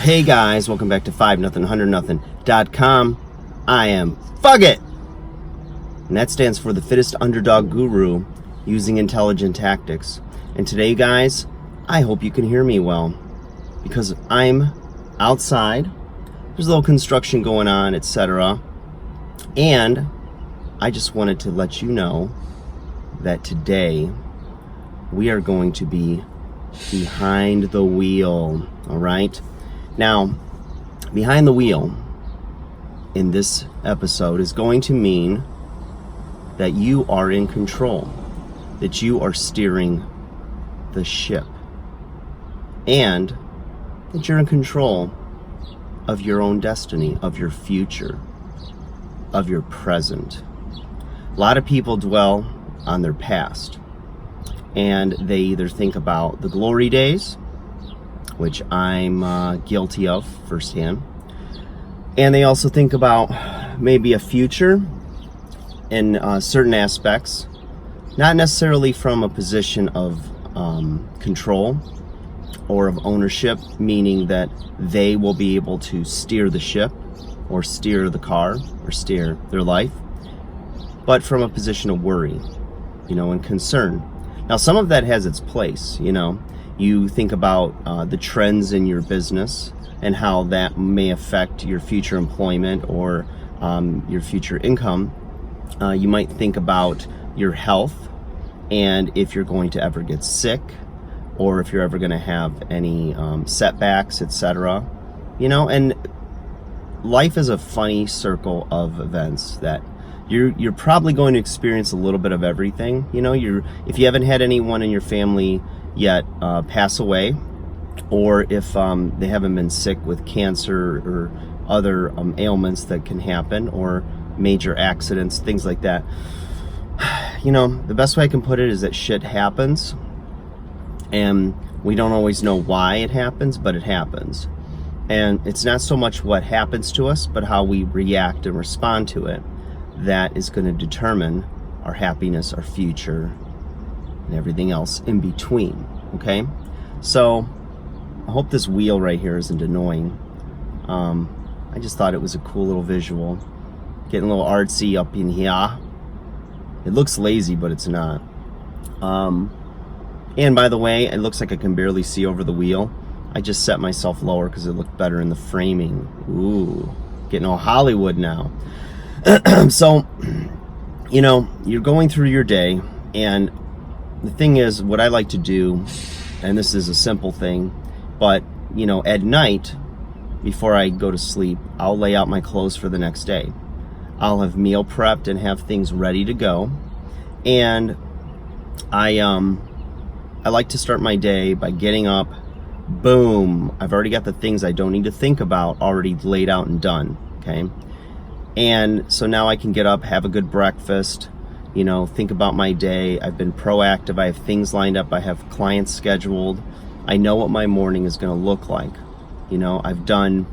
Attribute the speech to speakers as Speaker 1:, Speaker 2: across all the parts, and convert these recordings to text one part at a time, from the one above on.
Speaker 1: Hey guys, welcome back to 5-0-100-0.com. I am Fuck It! And that stands for the fittest underdog guru using intelligent tactics. And today, guys, I hope you can hear me well because I'm outside. There's a little construction going on, etc. And I just wanted to let you know that today we are going to be behind the wheel, all right? Now, behind the wheel in this episode is going to mean that you are in control, that you are steering the ship, and that you're in control of your own destiny, of your future, of your present. A lot of people dwell on their past, and they either think about the glory days, which I'm guilty of firsthand, and they also think about maybe a future in certain aspects, not necessarily from a position of control or of ownership, meaning that they will be able to steer the ship or steer the car or steer their life, but from a position of worry, and concern. Now, some of that has its place. You think about the trends in your business and how that may affect your future employment or your future income. You might think about your health and if you're going to ever get sick or if you're ever going to have any setbacks, etc. And life is a funny circle of events that you're probably going to experience a little bit of everything. If you haven't had anyone in your family yet pass away, or if they haven't been sick with cancer or other ailments that can happen, or major accidents, things like that, the best way I can put it is that shit happens, and we don't always know why it happens, but it happens. And it's not so much what happens to us, but how we react and respond to it that is going to determine our happiness, our future, and everything else in between. Okay, so I hope this wheel right here isn't annoying. I just thought it was a cool little visual, getting a little artsy up in here. It looks lazy, but it's not. And by the way, it looks like I can barely see over the wheel. I just set myself lower because it looked better in the framing. Ooh, getting all Hollywood now. So, you're going through your day, and the thing is, what I like to do, and this is a simple thing, but, at night, before I go to sleep, I'll lay out my clothes for the next day. I'll have meal prepped and have things ready to go. And I like to start my day by getting up, boom, I've already got the things I don't need to think about already laid out and done, okay? And so now I can get up, have a good breakfast, think about my day. I've been proactive. I have things lined up. I have clients scheduled. I know what my morning is going to look like. I've done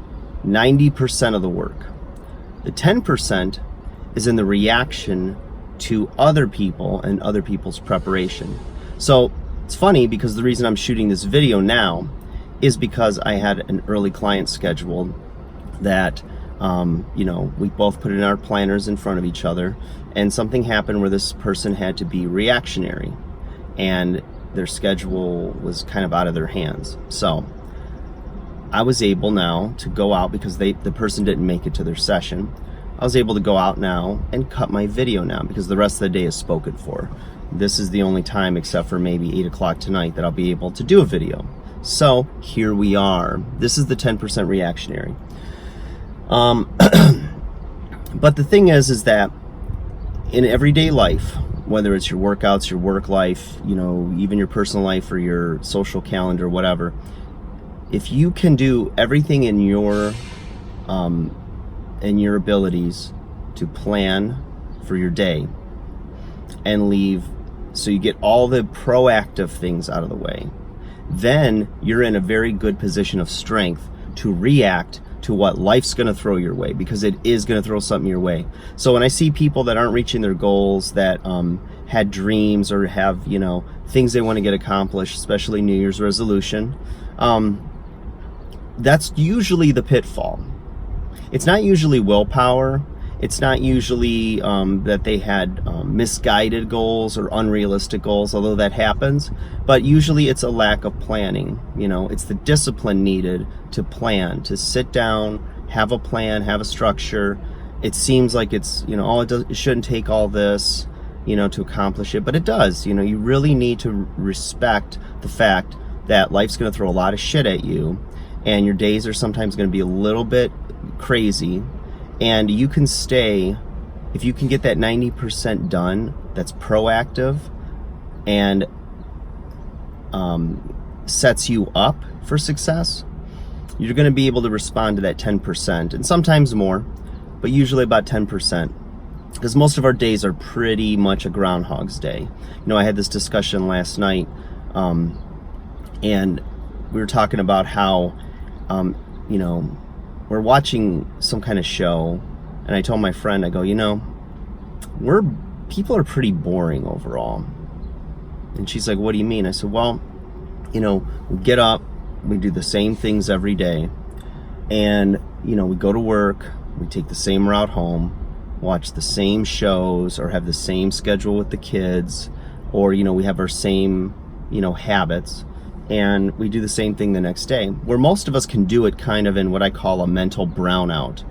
Speaker 1: 90% of the work. The 10% is in the reaction to other people and other people's preparation. So it's funny because the reason I'm shooting this video now is because I had an early client scheduled that we both put in our planners in front of each other, and something happened where this person had to be reactionary and their schedule was kind of out of their hands. So I was able now to go out because the person didn't make it to their session. I was able to go out now and cut my video now because the rest of the day is spoken for. This is the only time, except for maybe 8 o'clock tonight, that I'll be able to do a video. So here we are. This is the 10% reactionary. But the thing is that in everyday life, whether it's your workouts, your work life, even your personal life or your social calendar, whatever, if you can do everything in your abilities to plan for your day and leave, so you get all the proactive things out of the way, then you're in a very good position of strength to react to what life's going to throw your way, because it is going to throw something your way. So when I see people that aren't reaching their goals, that had dreams or have, things they want to get accomplished, especially New Year's resolution, that's usually the pitfall. It's not usually willpower. It's not usually that they had misguided goals or unrealistic goals, although that happens. But usually it's a lack of planning. It's the discipline needed to plan, to sit down, have a plan, have a structure. It seems like it's, it shouldn't take all this, to accomplish it, but it does. You really need to respect the fact that life's going to throw a lot of shit at you, and your days are sometimes going to be a little bit crazy. And you can stay, if you can get that 90% done, that's proactive and sets you up for success, you're going to be able to respond to that 10%, and sometimes more, but usually about 10%. Because most of our days are pretty much a Groundhog's Day. I had this discussion last night, and we were talking about how, we're watching some kind of show, and I told my friend, I go, people are pretty boring overall. And she's like, what do you mean? I said, well, we get up, we do the same things every day, and, we go to work, we take the same route home, watch the same shows, or have the same schedule with the kids, or, we have our same, habits, and we do the same thing the next day, where most of us can do it kind of in what I call a mental brownout.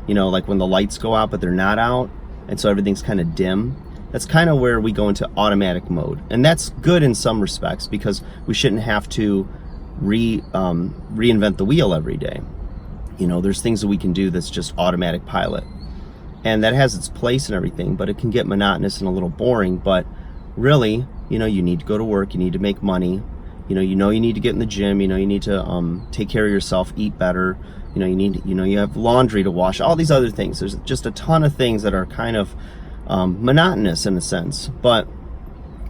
Speaker 1: Like when the lights go out but they're not out, and so everything's kind of dim. That's kind of where we go into automatic mode, and that's good in some respects, because we shouldn't have to reinvent the wheel every day. There's things that we can do that's just automatic pilot, and that has its place and everything, but it can get monotonous and a little boring. But really, you need to go to work, you need to make money, you need to get in the gym, you need to take care of yourself, eat better, you have laundry to wash, all these other things. There's just a ton of things that are kind of monotonous in a sense. But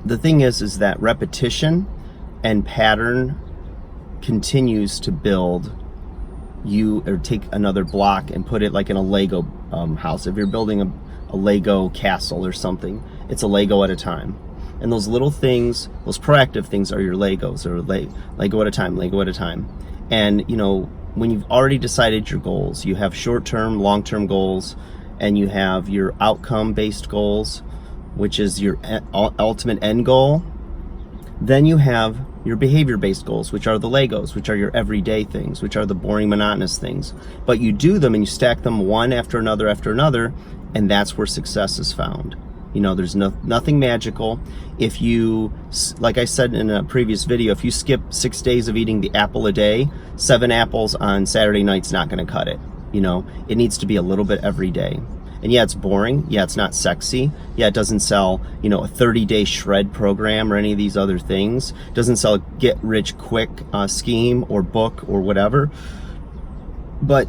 Speaker 1: the thing is that repetition and pattern continues to build you, or take another block and put it like in a Lego house. If you're building a Lego castle or something, it's a Lego at a time. And those little things, those proactive things, are your Legos, or Lego at a time, Lego at a time. And when you've already decided your goals, you have short-term, long-term goals, and you have your outcome-based goals, which is your ultimate end goal. Then you have your behavior-based goals, which are the Legos, which are your everyday things, which are the boring, monotonous things. But you do them and you stack them one after another, and that's where success is found. There's nothing magical. If you, like I said in a previous video, if you skip 6 days of eating the apple a day, 7 apples on Saturday night's not going to cut it. It needs to be a little bit every day. And yeah, it's boring. Yeah, it's not sexy. Yeah, it doesn't sell, a 30-day shred program or any of these other things. It doesn't sell a get-rich-quick scheme or book or whatever. But,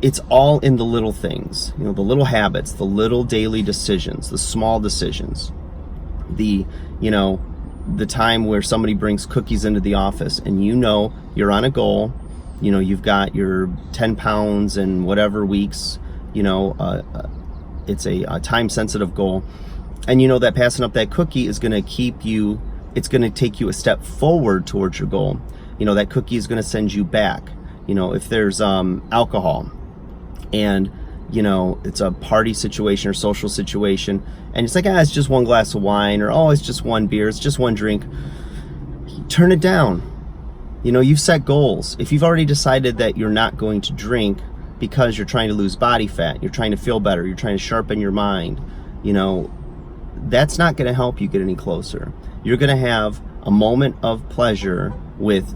Speaker 1: it's all in the little things, the little habits, the little daily decisions, the small decisions. The time where somebody brings cookies into the office and you're on a goal, you've got your 10 pounds in whatever weeks, it's a time-sensitive goal, and that passing up that cookie is going to it's going to take you a step forward towards your goal. That cookie is going to send you back. If there's alcohol, and it's a party situation or social situation, and it's like, it's just one glass of wine, or it's just one beer, it's just one drink, turn it down. You've set goals. If you've already decided that you're not going to drink because you're trying to lose body fat, you're trying to feel better, you're trying to sharpen your mind, that's not going to help you get any closer. You're going to have a moment of pleasure with,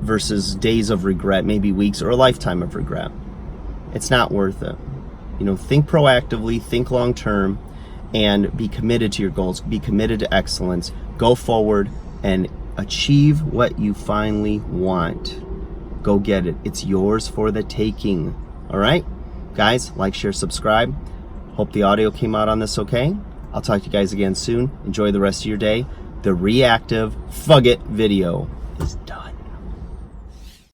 Speaker 1: versus days of regret, maybe weeks or a lifetime of regret. It's not worth it. Think proactively, think long term, and be committed to your goals. Be committed to excellence. Go forward and achieve what you finally want. Go get it. It's yours for the taking. All right, guys, like, share, subscribe. Hope the audio came out on this okay. I'll talk to you guys again soon. Enjoy the rest of your day. The reactive Fugget video is done.